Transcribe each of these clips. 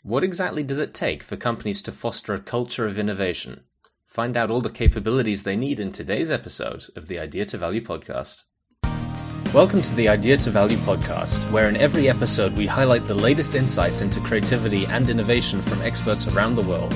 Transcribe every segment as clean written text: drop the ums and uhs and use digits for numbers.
What exactly does it take for companies to foster a culture of innovation? Find out all the capabilities they need in today's episode of the Idea to Value podcast. Welcome to the Idea to Value podcast, where in every episode we highlight the latest insights into creativity and innovation from experts around the world.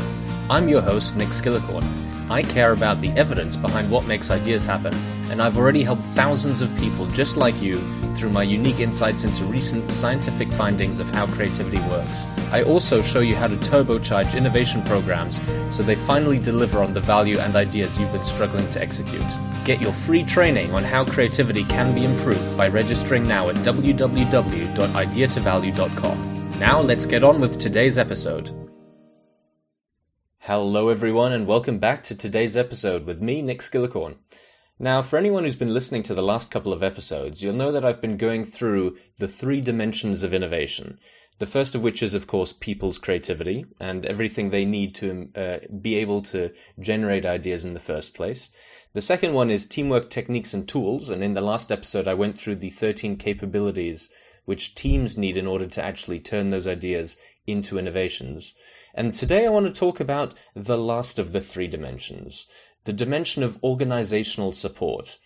I'm your host, Nick Skillicorn. I care about the evidence behind what makes ideas happen, and I've already helped thousands of people just like you through my unique insights into recent scientific findings of how creativity works. I also show you how to turbocharge innovation programs so they finally deliver on the value and ideas you've been struggling to execute. Get your free training on how creativity can be improved by registering now at www.ideatovalue.com. Now let's get on with today's episode. Hello everyone and welcome back to today's episode with me, Nick Skillicorn. Now, for anyone who's been listening to the last couple of episodes, you'll know that I've been going through the three dimensions of innovation. The first of which is, of course, people's creativity and everything they need to be able to generate ideas in the first place. The second one is teamwork techniques and tools, and in the last episode I went through the 13 capabilities which teams need in order to actually turn those ideas into innovations. And today I want to talk about the last of the three dimensions, the dimension of organizational support.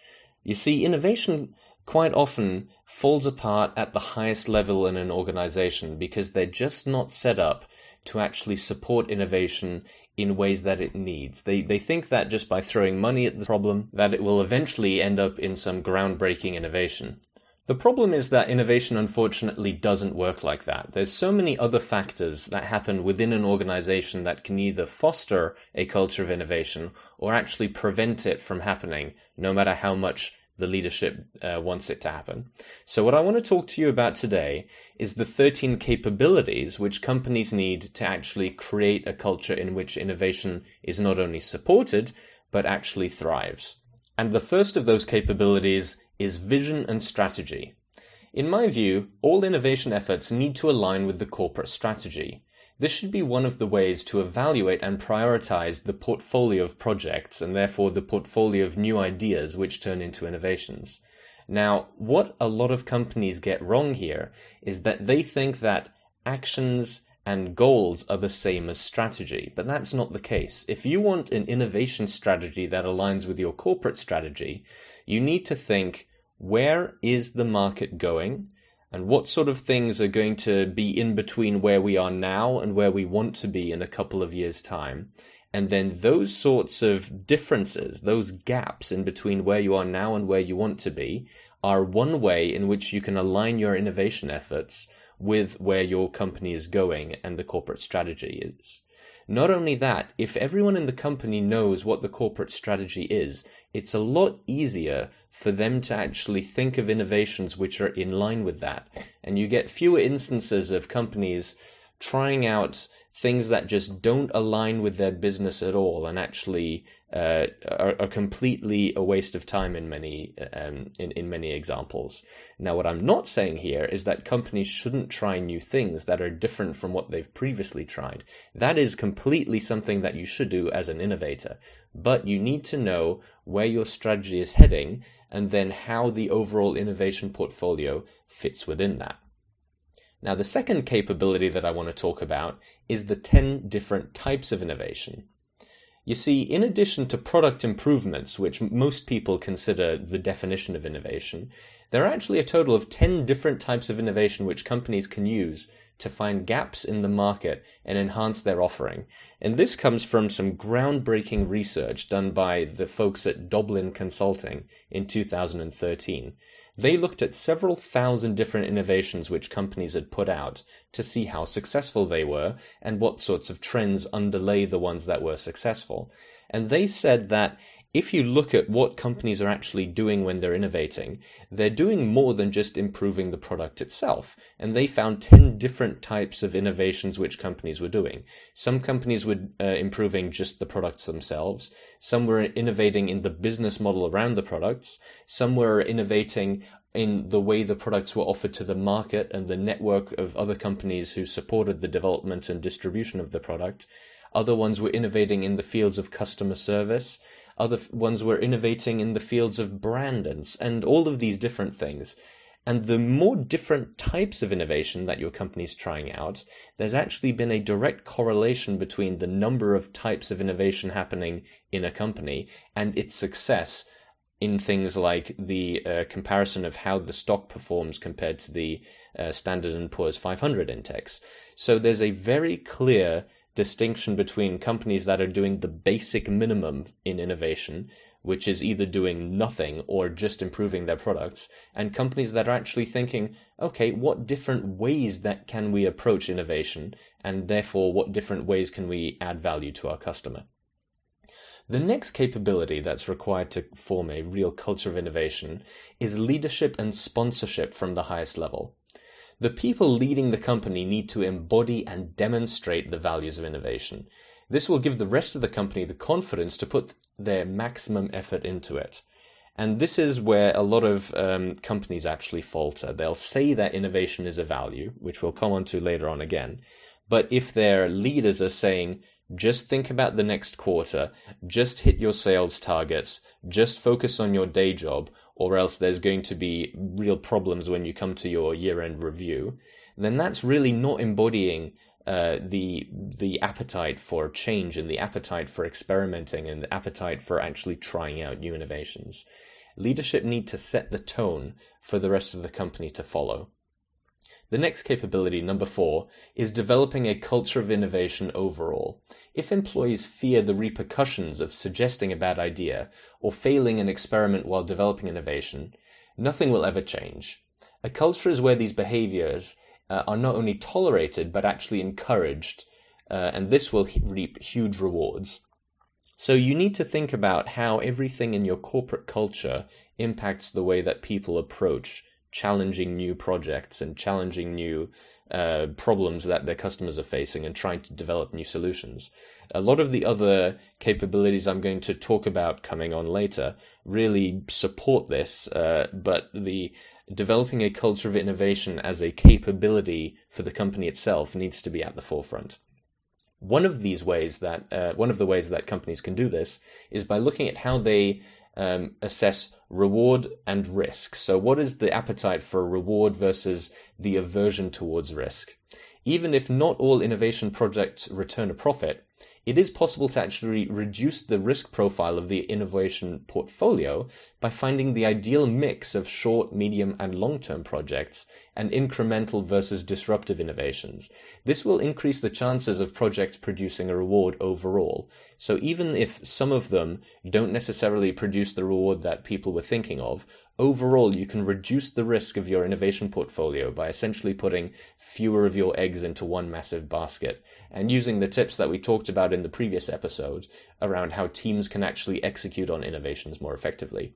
You see, innovation quite often falls apart at the highest level in an organization because they're just not set up to actually support innovation in ways that it needs. They think that just by throwing money at the problem, that it will eventually end up in some groundbreaking innovation. The problem is that innovation unfortunately doesn't work like that. There's so many other factors that happen within an organization that can either foster a culture of innovation or actually prevent it from happening, no matter how much the leadership wants it to happen. So what I want to talk to you about today is the 13 capabilities which companies need to actually create a culture in which innovation is not only supported, but actually thrives. And the first of those capabilities is vision and strategy. In my view, all innovation efforts need to align with the corporate strategy. This should be one of the ways to evaluate and prioritize the portfolio of projects and therefore the portfolio of new ideas which turn into innovations. Now, what a lot of companies get wrong here is that they think that actions and goals are the same as strategy, but that's not the case. If you want an innovation strategy that aligns with your corporate strategy, you need to think, where is the market going and what sort of things are going to be in between where we are now and where we want to be in a couple of years' time. And then those sorts of differences, those gaps in between where you are now and where you want to be, are one way in which you can align your innovation efforts with where your company is going and the corporate strategy is. Not only that, if everyone in the company knows what the corporate strategy is, it's a lot easier for them to actually think of innovations which are in line with that. And you get fewer instances of companies trying out things that just don't align with their business at all and actually are completely a waste of time in many examples. Now, what I'm not saying here is that companies shouldn't try new things that are different from what they've previously tried. That is completely something that you should do as an innovator. But you need to know where your strategy is heading and then how the overall innovation portfolio fits within that. Now, the second capability that I want to talk about is the 10 different types of innovation. You see, in addition to product improvements, which most people consider the definition of innovation, there are actually a total of 10 different types of innovation which companies can use to find gaps in the market and enhance their offering. And this comes from some groundbreaking research done by the folks at Dublin Consulting in 2013. They looked at several thousand different innovations which companies had put out to see how successful they were and what sorts of trends underlay the ones that were successful. And they said that if you look at what companies are actually doing when they're innovating, they're doing more than just improving the product itself. And they found 10 different types of innovations which companies were doing. Some companies were improving just the products themselves. Some were innovating in the business model around the products. Some were innovating in the way the products were offered to the market and the network of other companies who supported the development and distribution of the product. Other ones were innovating in the fields of customer service. Other ones were innovating in the fields of brand and all of these different things. And the more different types of innovation that your company's trying out, there's actually been a direct correlation between the number of types of innovation happening in a company and its success in things like the comparison of how the stock performs compared to the Standard & Poor's 500 index. So there's a very clear distinction between companies that are doing the basic minimum in innovation, which is either doing nothing or just improving their products, and companies that are actually thinking, okay, what different ways that can we approach innovation, and therefore what different ways can we add value to our customer. The next capability that's required to form a real culture of innovation is leadership and sponsorship from the highest level. The people leading the company need to embody and demonstrate the values of innovation. This will give the rest of the company the confidence to put their maximum effort into it. And this is where a lot of companies actually falter. They'll say that innovation is a value, which we'll come on to later on again. But if their leaders are saying, just think about the next quarter, just hit your sales targets, just focus on your day job, or else there's going to be real problems when you come to your year-end review, then that's really not embodying the appetite for change and the appetite for experimenting and the appetite for actually trying out new innovations. Leadership need to set the tone for the rest of the company to follow. The next capability, number 4, is developing a culture of innovation overall. If employees fear the repercussions of suggesting a bad idea or failing an experiment while developing innovation, nothing will ever change. A culture is where these behaviors are not only tolerated but actually encouraged, and this will reap huge rewards. So you need to think about how everything in your corporate culture impacts the way that people approach challenging new projects and challenging new problems that their customers are facing and trying to develop new solutions. A lot of the other capabilities I'm going to talk about coming on later really support this, but the developing a culture of innovation as a capability for the company itself needs to be at the forefront. One of the ways that companies can do this is by looking at how they assess reward and risk. So what is the appetite for reward versus the aversion towards risk? Even if not all innovation projects return a profit, it is possible to actually reduce the risk profile of the innovation portfolio by finding the ideal mix of short, medium, and long-term projects and incremental versus disruptive innovations. This will increase the chances of projects producing a reward overall. So even if some of them don't necessarily produce the reward that people were thinking of, overall you can reduce the risk of your innovation portfolio by essentially putting fewer of your eggs into one massive basket and using the tips that we talked about in the previous episode around how teams can actually execute on innovations more effectively.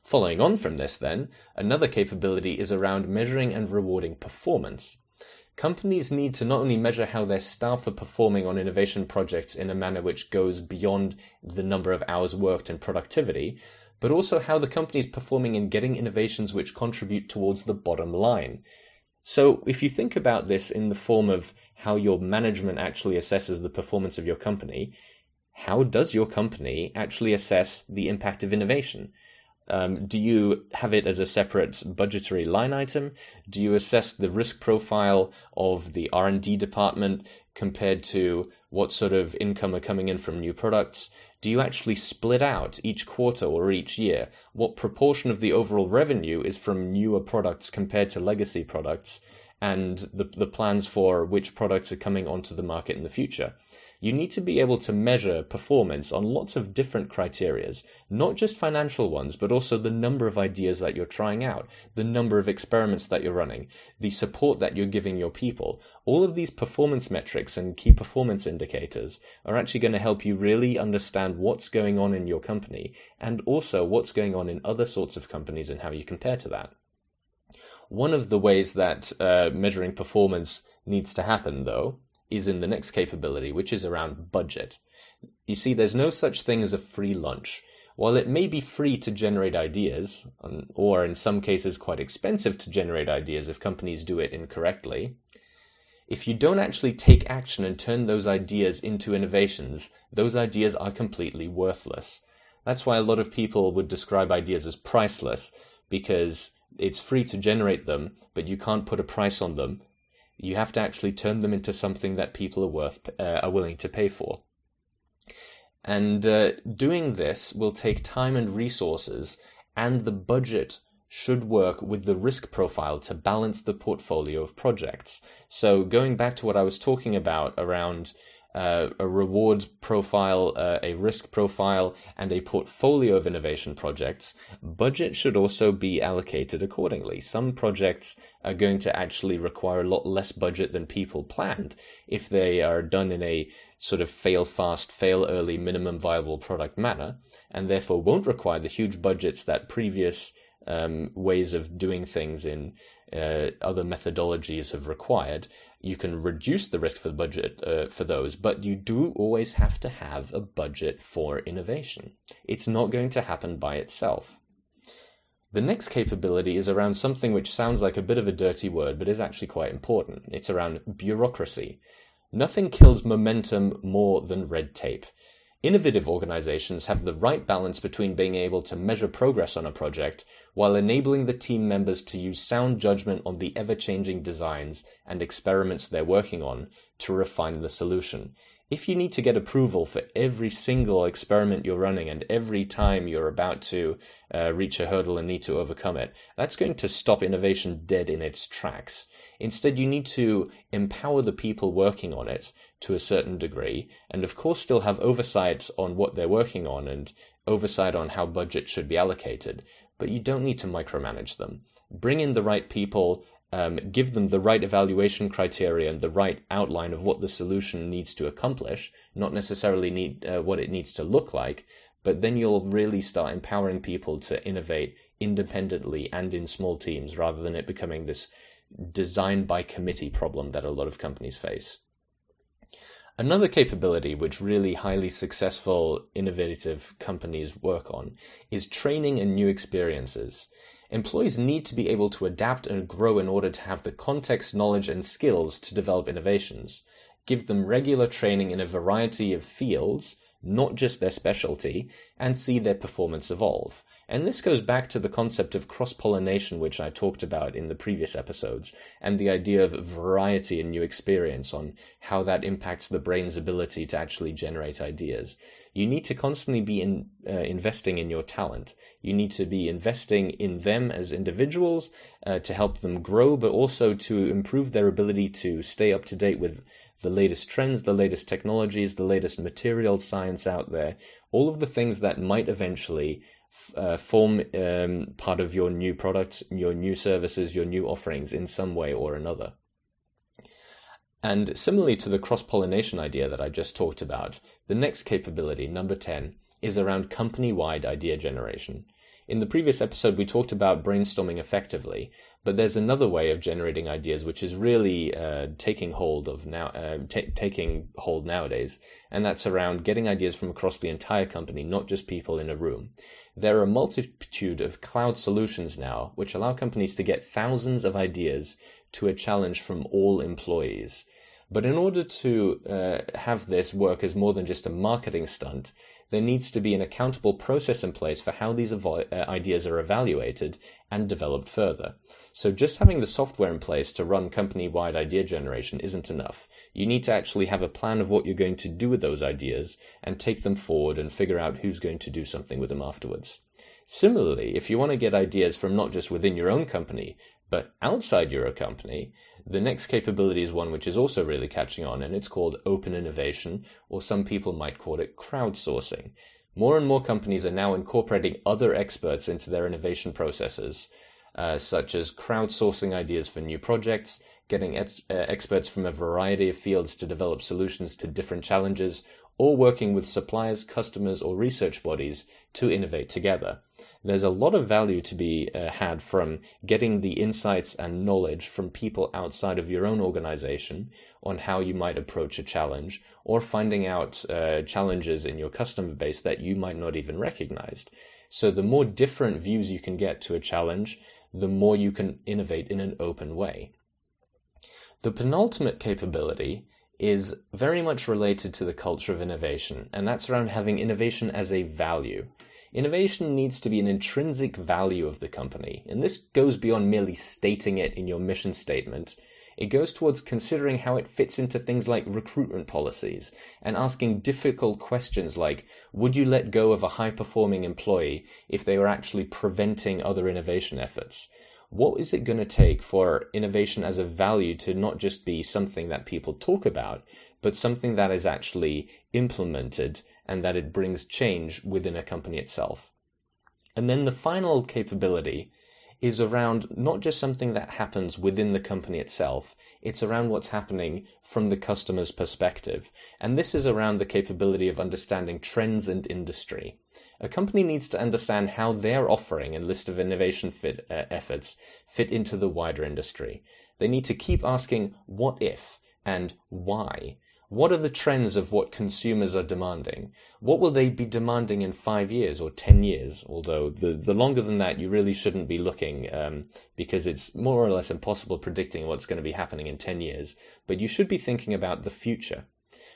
Following on from this then, another capability is around measuring and rewarding performance. Companies need to not only measure how their staff are performing on innovation projects in a manner which goes beyond the number of hours worked and productivity, but also how the company is performing in getting innovations which contribute towards the bottom line. So if you think about this in the form of how your management actually assesses the performance of your company, how does your company actually assess the impact of innovation? Do you have it as a separate budgetary line item? Do you assess the risk profile of the R&D department compared to what sort of income are coming in from new products? Do you actually split out each quarter or each year what proportion of the overall revenue is from newer products compared to legacy products, and the plans for which products are coming onto the market in the future? You need to be able to measure performance on lots of different criterias, not just financial ones, but also the number of ideas that you're trying out, the number of experiments that you're running, the support that you're giving your people. All of these performance metrics and key performance indicators are actually going to help you really understand what's going on in your company and also what's going on in other sorts of companies and how you compare to that. One of the ways that measuring performance needs to happen, though, is in the next capability, which is around budget. You see, there's no such thing as a free lunch. While it may be free to generate ideas, or in some cases quite expensive to generate ideas if companies do it incorrectly, if you don't actually take action and turn those ideas into innovations, those ideas are completely worthless. That's why a lot of people would describe ideas as priceless, because it's free to generate them, but you can't put a price on them. You have to actually turn them into something that people are willing to pay for. And doing this will take time and resources, and the budget should work with the risk profile to balance the portfolio of projects. So going back to what I was talking about around a reward profile, a risk profile, and a portfolio of innovation projects, budget should also be allocated accordingly. Some projects are going to actually require a lot less budget than people planned if they are done in a sort of fail fast, fail early, minimum viable product manner, and therefore won't require the huge budgets that previous ways of doing things in other methodologies have required. You can reduce the risk for the budget for those, but you do always have to have a budget for innovation. It's not going to happen by itself. The next capability is around something which sounds like a bit of a dirty word, but is actually quite important. It's around bureaucracy. Nothing kills momentum more than red tape. Innovative organizations have the right balance between being able to measure progress on a project while enabling the team members to use sound judgment on the ever-changing designs and experiments they're working on to refine the solution. If you need to get approval for every single experiment you're running and every time you're about to reach a hurdle and need to overcome it, that's going to stop innovation dead in its tracks. Instead, you need to empower the people working on it to a certain degree, and of course still have oversight on what they're working on and oversight on how budget should be allocated, but you don't need to micromanage them. Bring in the right people, give them the right evaluation criteria and the right outline of what the solution needs to accomplish, not necessarily what it needs to look like, but then you'll really start empowering people to innovate independently and in small teams rather than it becoming this design by committee problem that a lot of companies face. Another capability which really highly successful innovative companies work on is training and new experiences. Employees need to be able to adapt and grow in order to have the context, knowledge, and skills to develop innovations. Give them regular training in a variety of fields, not just their specialty, and see their performance evolve. And this goes back to the concept of cross-pollination, which I talked about in the previous episodes, and the idea of variety and new experience on how that impacts the brain's ability to actually generate ideas. You need to constantly be investing in your talent. You need to be investing in them as individuals to help them grow, but also to improve their ability to stay up to date with the latest trends, the latest technologies, the latest material science out there, all of the things that might eventually form part of your new products, your new services, your new offerings in some way or another. And similarly to the cross-pollination idea that I just talked about, the next capability, number 10, is around company-wide idea generation. In the previous episode, we talked about brainstorming effectively, but there's another way of generating ideas which is really taking hold nowadays, and that's around getting ideas from across the entire company, not just people in a room. There are a multitude of cloud solutions now which allow companies to get thousands of ideas to a challenge from all employees. But in order to have this work as more than just a marketing stunt, there needs to be an accountable process in place for how these ideas are evaluated and developed further. So just having the software in place to run company-wide idea generation isn't enough. You need to actually have a plan of what you're going to do with those ideas and take them forward and figure out who's going to do something with them afterwards. Similarly, if you want to get ideas from not just within your own company, but outside your own company, the next capability is one which is also really catching on, and it's called open innovation, or some people might call it crowdsourcing. More and more companies are now incorporating other experts into their innovation processes, such as crowdsourcing ideas for new projects, getting experts from a variety of fields to develop solutions to different challenges, or working with suppliers, customers, or research bodies to innovate together. There's a lot of value to be had from getting the insights and knowledge from people outside of your own organization on how you might approach a challenge, or finding out challenges in your customer base that you might not even recognize. So the more different views you can get to a challenge, the more you can innovate in an open way. The penultimate capability is very much related to the culture of innovation, and that's around having innovation as a value. Innovation needs to be an intrinsic value of the company, and this goes beyond merely stating it in your mission statement. It goes towards considering how it fits into things like recruitment policies and asking difficult questions like, would you let go of a high-performing employee if they were actually preventing other innovation efforts? What is it going to take for innovation as a value to not just be something that people talk about, but something that is actually implemented and that it brings change within a company itself? And then the final capability is around not just something that happens within the company itself, it's around what's happening from the customer's perspective. And this is around the capability of understanding trends and industry. A company needs to understand how their offering and list of innovation efforts fit into the wider industry. They need to keep asking what if and why. What are the trends of what consumers are demanding? What will they be demanding in 5 years or 10 years? Although the longer than that, you really shouldn't be looking because it's more or less impossible predicting what's going to be happening in 10 years. But you should be thinking about the future.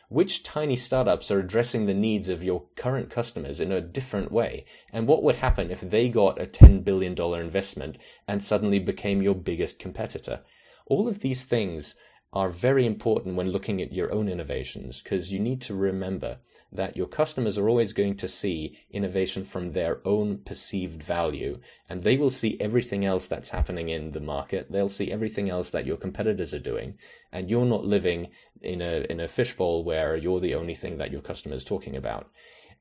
Which tiny startups are addressing the needs of your current customers in a different way? And what would happen if they got a $10 billion investment and suddenly became your biggest competitor? All of these things are very important when looking at your own innovations, because you need to remember that your customers are always going to see innovation from their own perceived value, and they will see everything else that's happening in the market. They'll see everything else that your competitors are doing, and you're not living in a fishbowl where you're the only thing that your customer is talking about.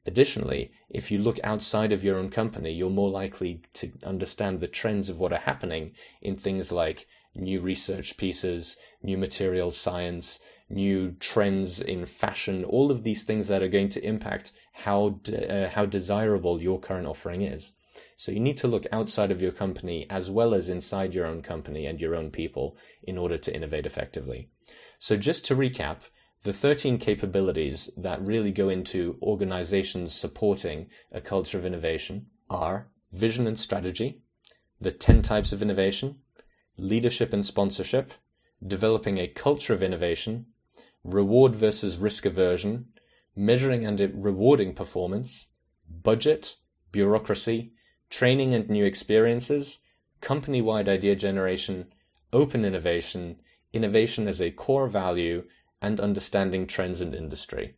Additionally, if you look outside of your own company, you're more likely to understand the trends of what are happening in things like new research pieces, new material science, new trends in fashion, all of these things that are going to impact how desirable your current offering is. So you need to look outside of your company as well as inside your own company and your own people in order to innovate effectively. So just to recap, the 13 capabilities that really go into organizations supporting a culture of innovation are vision and strategy, the 10 types of innovation, leadership and sponsorship, developing a culture of innovation, reward versus risk aversion, measuring and rewarding performance, budget, bureaucracy, training and new experiences, company-wide idea generation, open innovation, innovation as a core value, and understanding trends and industry.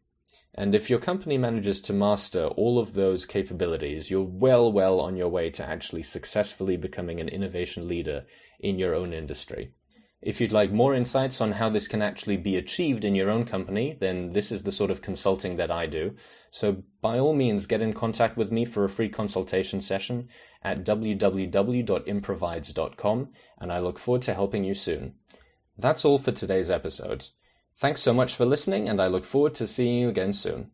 And if your company manages to master all of those capabilities, you're well on your way to actually successfully becoming an innovation leader in your own industry. If you'd like more insights on how this can actually be achieved in your own company, then this is the sort of consulting that I do. So by all means, get in contact with me for a free consultation session at www.improvides.com, and I look forward to helping you soon. That's all for today's episode. Thanks so much for listening, and I look forward to seeing you again soon.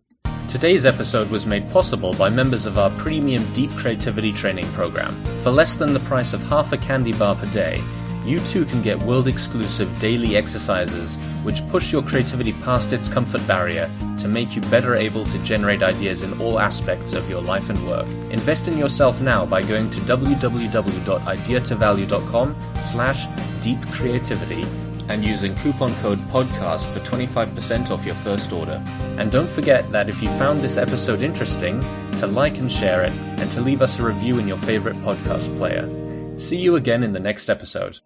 Today's episode was made possible by members of our premium Deep Creativity Training Program. For less than the price of half a candy bar per day, you too can get world-exclusive daily exercises which push your creativity past its comfort barrier to make you better able to generate ideas in all aspects of your life and work. Invest in yourself now by going to www.ideatovalue.com/deepcreativity and using coupon code PODCAST for 25% off your first order. And don't forget that if you found this episode interesting, to like and share it, and to leave us a review in your favorite podcast player. See you again in the next episode.